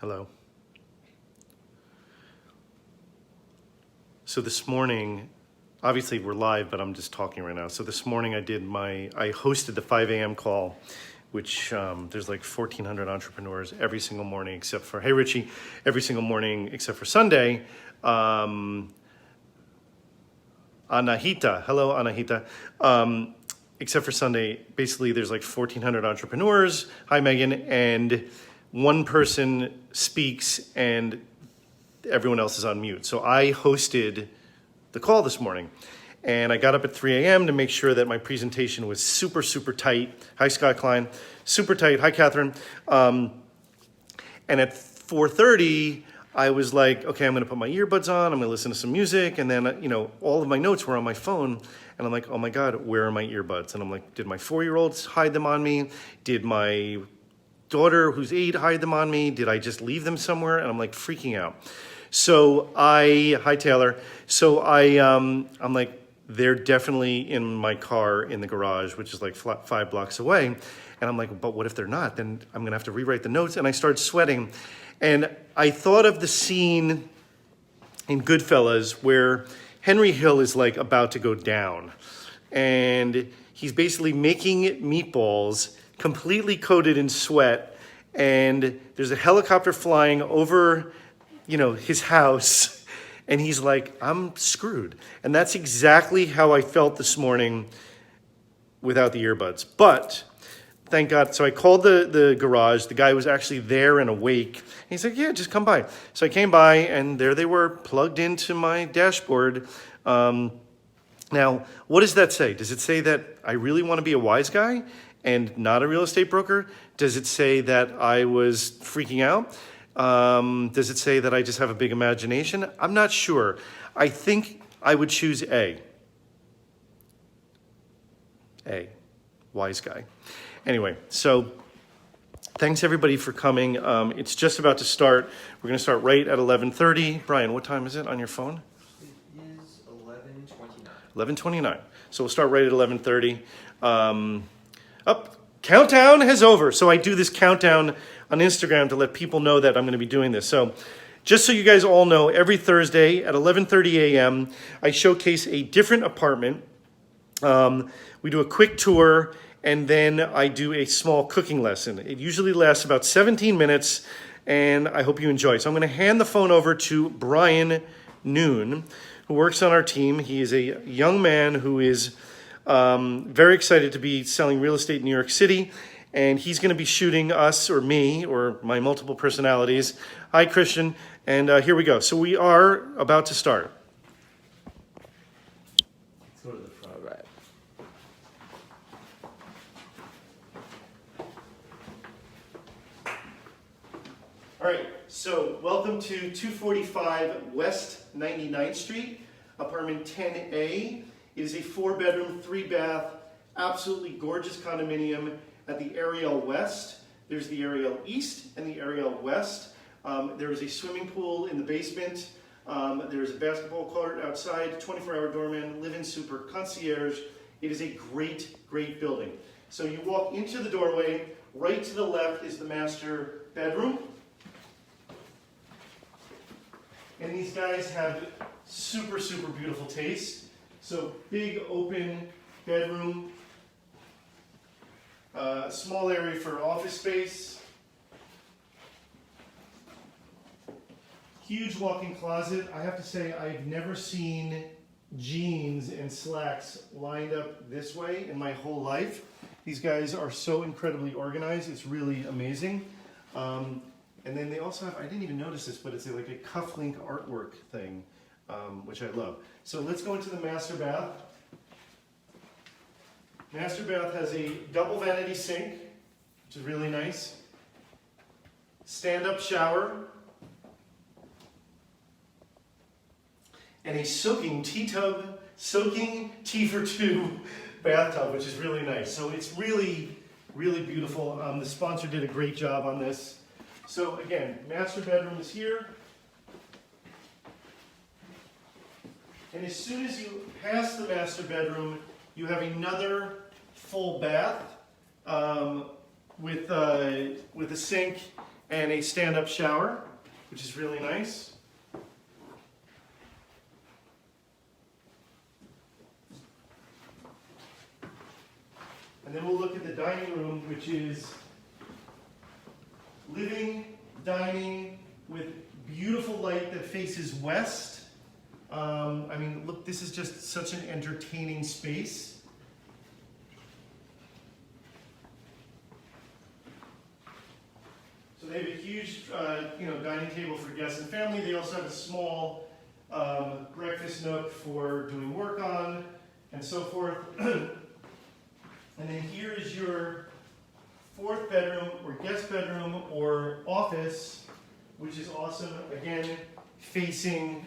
Hello. So this morning, obviously we're live, but I'm just talking right now. So this morning I hosted the 5 a.m. call, which there's like 1,400 entrepreneurs every single morning except for, hey Richie, every single morning except for Sunday. Anahita, hello Anahita. Except for Sunday, basically there's like 1,400 entrepreneurs. Hi Megan, and one person speaks and everyone else is on mute. So I hosted the call this morning and I got up at 3 a.m. to make sure that my presentation was super, super tight. Hi Scott Klein, super tight. Hi Catherine. And at 4:30, I was like, okay, I'm gonna put my earbuds on, I'm gonna listen to some music, and then, all of my notes were on my phone, and I'm like, oh my God, where are my earbuds? And I'm like, did my 4-year-olds hide them on me? Did my daughter, who's 8, hide them on me? Did I just leave them somewhere? And I'm like freaking out. So hi Taylor. So I'm like, they're definitely in my car in the garage, which is like 5 blocks away. And I'm like, but what if they're not? Then I'm gonna have to rewrite the notes. And I started sweating. And I thought of the scene in Goodfellas where Henry Hill is like about to go down. And he's basically making meatballs completely coated in sweat. And there's a helicopter flying over his house, and he's like, I'm screwed. And that's exactly how I felt this morning without the earbuds. But thank God. So I called the garage. The guy was actually there and awake. And he's like, yeah, just come by. So I came by, and there they were plugged into my dashboard. Now, what does that say? Does it say that I really want to be a wise guy and not a real estate broker? Does it say that I was freaking out? Does it say that I just have a big imagination? I'm not sure. I think I would choose A, wise guy. Anyway, so thanks everybody for coming. It's just about to start. We're going to start right at 11:30. Brian, what time is it on your phone? It is 11:29. 11:29. So we'll start right at 11:30. Countdown has over. So I do this countdown on Instagram to let people know that I'm going to be doing this. So just so you guys all know, every Thursday at 11:30 a.m., I showcase a different apartment. We do a quick tour, and then I do a small cooking lesson. It usually lasts about 17 minutes, and I hope you enjoy. So I'm going to hand the phone over to Brian Noon, who works on our team. He is a young man who is very excited to be selling real estate in New York City, and he's going to be shooting us, or me, or my multiple personalities. Hi, Christian, and here we go. So we are about to start. Let's go to the front. All right. All right, so welcome to 245 West 99th Street, apartment 10A. It is a 4-bedroom, 3-bath, absolutely gorgeous condominium at the Ariel West. There's the Ariel East and the Ariel West. There is a swimming pool in the basement. There's a basketball court outside, 24-hour doorman, live-in super, concierge. It is a great, great building. So you walk into the doorway. Right to the left is the master bedroom. And these guys have super, super beautiful taste. So big open bedroom, small area for office space, huge walk-in closet. I have to say I've never seen jeans and slacks lined up this way in my whole life. These guys are so incredibly organized. It's really amazing. And then they also have, I didn't even notice this, but it's like a cufflink artwork thing, which I love. So let's go into the master bath. Master bath has a double vanity sink, which is really nice. Stand-up shower. And a soaking tea for two bathtub, which is really nice. So it's really, really beautiful. The sponsor did a great job on this. So again, master bedroom is here. And as soon as you pass the master bedroom, you have another full bath with a sink and a stand-up shower, which is really nice. And then we'll look at the dining room, which is living, dining, with beautiful light that faces west. I mean, look, this is just such an entertaining space. So they have a huge, dining table for guests and family. They also have a small breakfast nook for doing work on, and so forth. And then here is your fourth bedroom, or guest bedroom, or office, which is awesome. Again, facing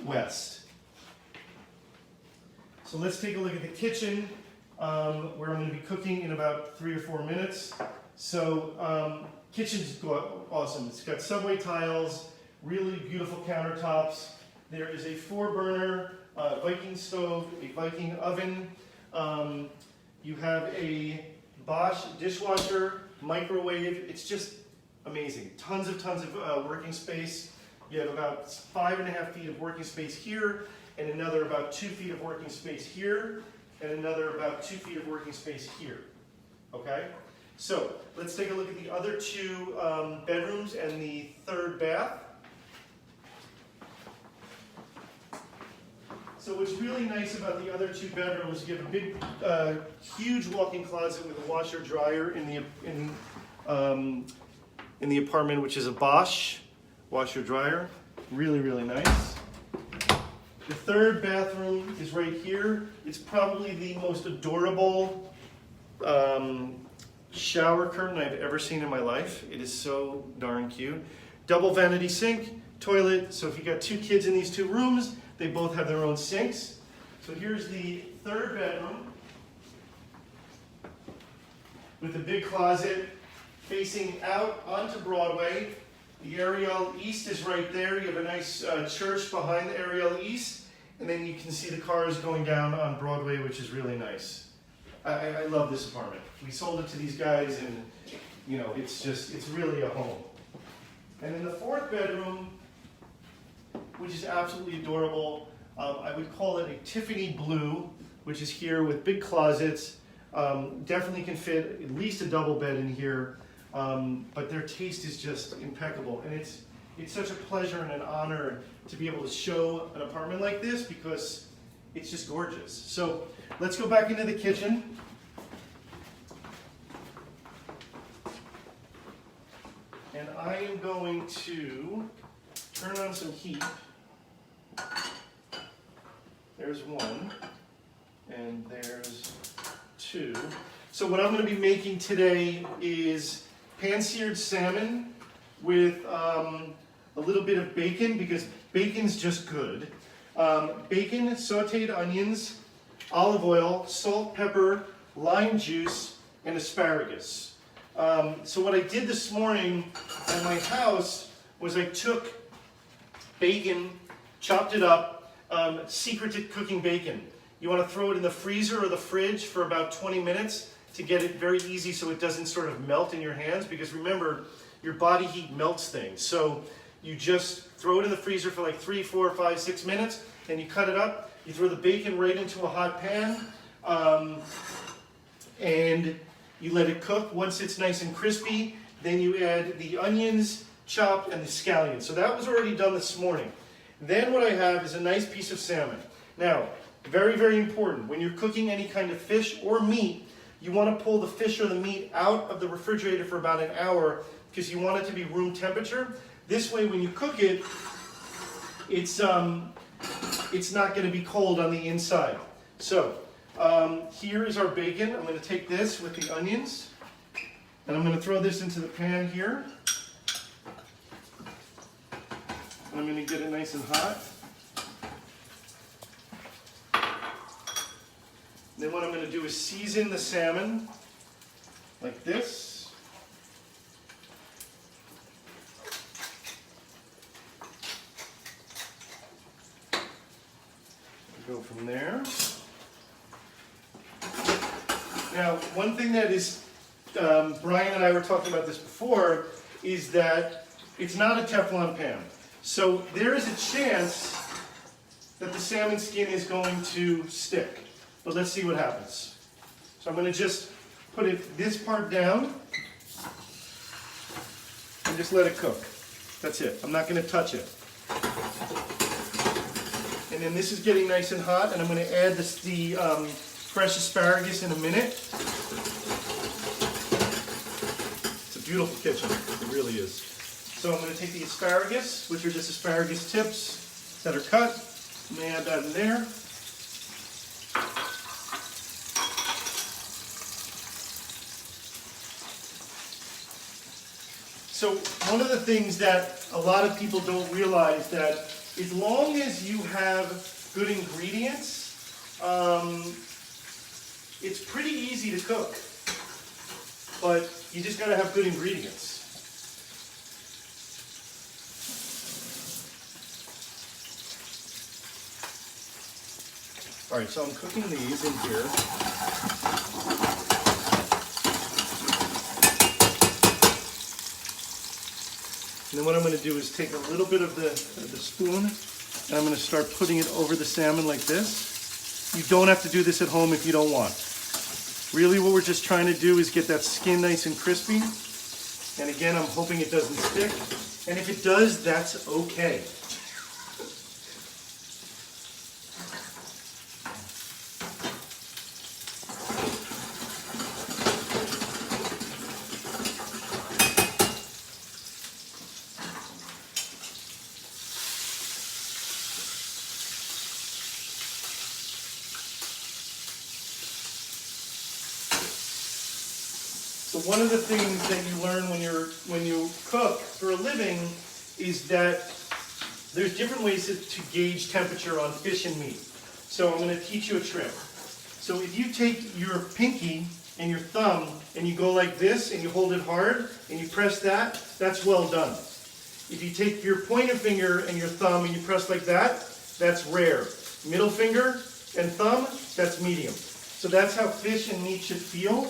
west. So let's take a look at the kitchen, where I'm going to be cooking in about 3 or 4 minutes. So kitchen's awesome. It's got subway tiles, really beautiful countertops. There is a 4-burner Viking stove, a Viking oven. You have a Bosch dishwasher, microwave. It's just amazing. Tons of working space. You have about 5.5 feet of working space here, and another about 2 feet of working space here, and another about 2 feet of working space here. Okay? So let's take a look at the other 2 bedrooms and the 3rd bath. So what's really nice about the other 2 bedrooms, you have a big, huge walk-in closet with a washer dryer in the apartment, which is a Bosch washer dryer. Really nice. The 3rd bathroom is right here. It's probably the most adorable shower curtain I've ever seen in my life. It is so darn cute. Double vanity sink, toilet. So if you got 2 kids in these 2 rooms, they both have their own sinks. So here's the 3rd bedroom with a big closet facing out onto Broadway. The Ariel East is right there. You have a nice church behind the Ariel East, and then you can see the cars going down on Broadway, which is really nice. I love this apartment. We sold it to these guys, and it's really a home. And in the 4th bedroom, which is absolutely adorable, I would call it a Tiffany blue, which is here with big closets. Definitely can fit at least a double bed in here, but their taste is just impeccable. And it's such a pleasure and an honor to be able to show an apartment like this, because it's just gorgeous. So let's go back into the kitchen. And I am going to turn on some heat. There's 1, and there's 2. So what I'm going to be making today is pan-seared salmon with a little bit of bacon, because bacon's just good. Bacon, sauteed onions, olive oil, salt, pepper, lime juice, and asparagus. So what I did this morning at my house was I took bacon, chopped it up, secret cooking bacon. You want to throw it in the freezer or the fridge for about 20 minutes to get it very easy so it doesn't sort of melt in your hands, because remember, your body heat melts things. So you just throw it in the freezer for like 3, 4, 5, 6 minutes, and you cut it up. You throw the bacon right into a hot pan, and you let it cook. Once it's nice and crispy, then you add the onions chopped and the scallions. So that was already done this morning. Then what I have is a nice piece of salmon. Now, very important, when you're cooking any kind of fish or meat, you want to pull the fish or the meat out of the refrigerator for about an hour, because you want it to be room temperature. This way, when you cook it, it's not going to be cold on the inside. So here is our bacon. I'm going to take this with the onions, and I'm going to throw this into the pan here. And I'm going to get it nice and hot. Then what I'm going to do is season the salmon like this. Go from there. Now, one thing that is, Brian and I were talking about this before, is that it's not a Teflon pan. So there is a chance that the salmon skin is going to stick. But let's see what happens. So I'm going to just put this part down and just let it cook. That's it. I'm not going to touch it. And then this is getting nice and hot, and I'm going to add the fresh asparagus in a minute. It's a beautiful kitchen. It really is. So I'm going to take the asparagus, which are just asparagus tips that are cut. I'm going to add that in there. So one of the things that a lot of people don't realize that as long as you have good ingredients, it's pretty easy to cook, but you just gotta have good ingredients. All right, so I'm cooking these in here. And then what I'm going to do is take a little bit of the spoon, and I'm going to start putting it over the salmon like this. You don't have to do this at home if you don't want. Really what we're just trying to do is get that skin nice and crispy. And again, I'm hoping it doesn't stick. And if it does, that's okay. So one of the things that you learn when you cook for a living is that there's different ways to gauge temperature on fish and meat. So I'm going to teach you a trick. So if you take your pinky and your thumb and you go like this and you hold it hard and you press that, that's well done. If you take your pointer finger and your thumb and you press like that, that's rare. Middle finger and thumb, that's medium. So that's how fish and meat should feel.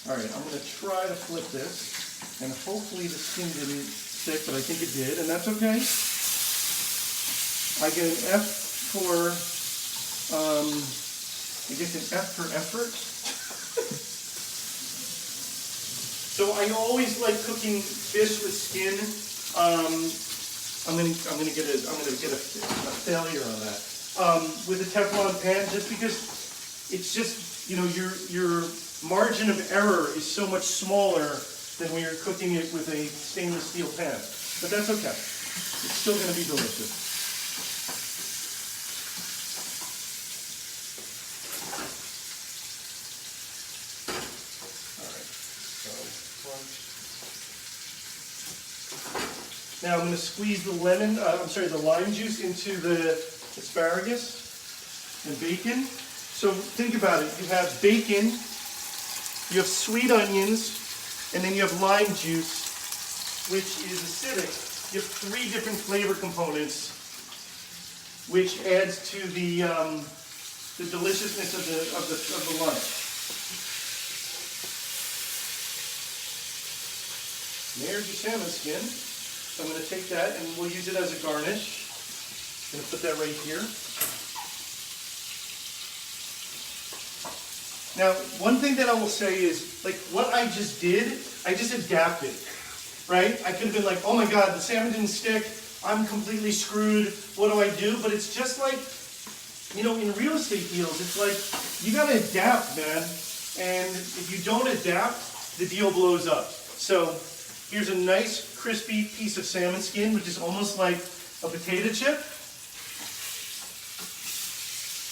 All right, I'm going to try to flip this, and hopefully the skin didn't stick, but I think it did, and that's okay. I get an F for, I guess an F for effort. So I always like cooking fish with skin. I'm gonna get a failure on that with a Teflon pan, just because it's just, you know, your margin of error is so much smaller than when you're cooking it with a stainless steel pan. But that's okay. It's still going to be delicious. All right. So now I'm going to squeeze the the lime juice into the asparagus and bacon. So think about it. You have bacon, you have sweet onions, and then you have lime juice, which is acidic. You have three different flavor components, which adds to the deliciousness of the lunch. And there's your salmon skin. So I'm going to take that and we'll use it as a garnish. I'm going to put that right here. Now, one thing that I will say is, like, what I just did, I just adapted, right? I could have been like, oh my God, the salmon didn't stick, I'm completely screwed, what do I do? But it's just like, you know, in real estate deals, it's like, you gotta adapt, man. And if you don't adapt, the deal blows up. So, here's a nice, crispy piece of salmon skin, which is almost like a potato chip.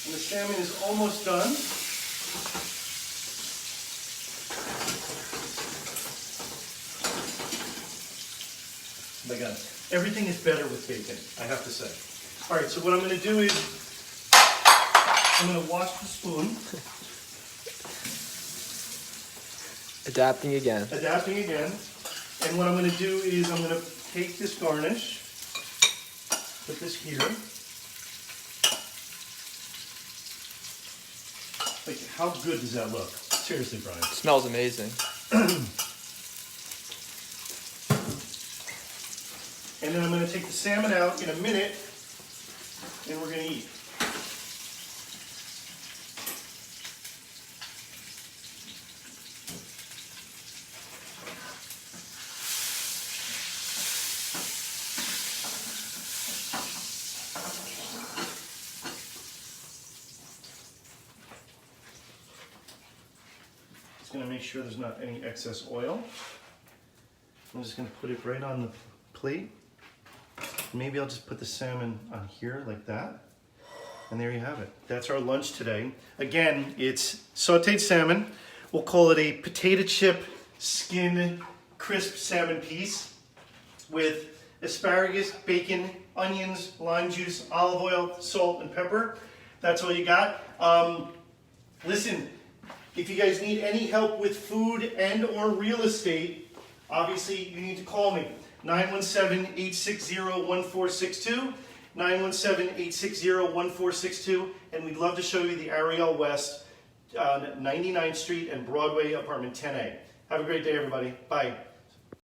And the salmon is almost done. Oh my God, everything is better with bacon, I have to say. All right, so what I'm going to do is, I'm going to wash the spoon. Adapting again. Adapting again. And what I'm going to do is, I'm going to take this garnish, put this here. Like, how good does that look? Seriously, Brian. It smells amazing. And then I'm going to take the salmon out in a minute, and we're going to eat. Just going to make sure there's not any excess oil. I'm just going to put it right on the plate. Maybe I'll just put the salmon on here like that. And there you have it. That's our lunch today. Again, it's sauteed salmon. We'll call it a potato chip skin crisp salmon piece with asparagus, bacon, onions, lime juice, olive oil, salt, and pepper. That's all you got. Listen, if you guys need any help with food and or real estate, obviously you need to call me. 917-860-1462, 917-860-1462, and we'd love to show you the Ariel West on 99th Street and Broadway, apartment 10A. Have a great day, everybody. Bye.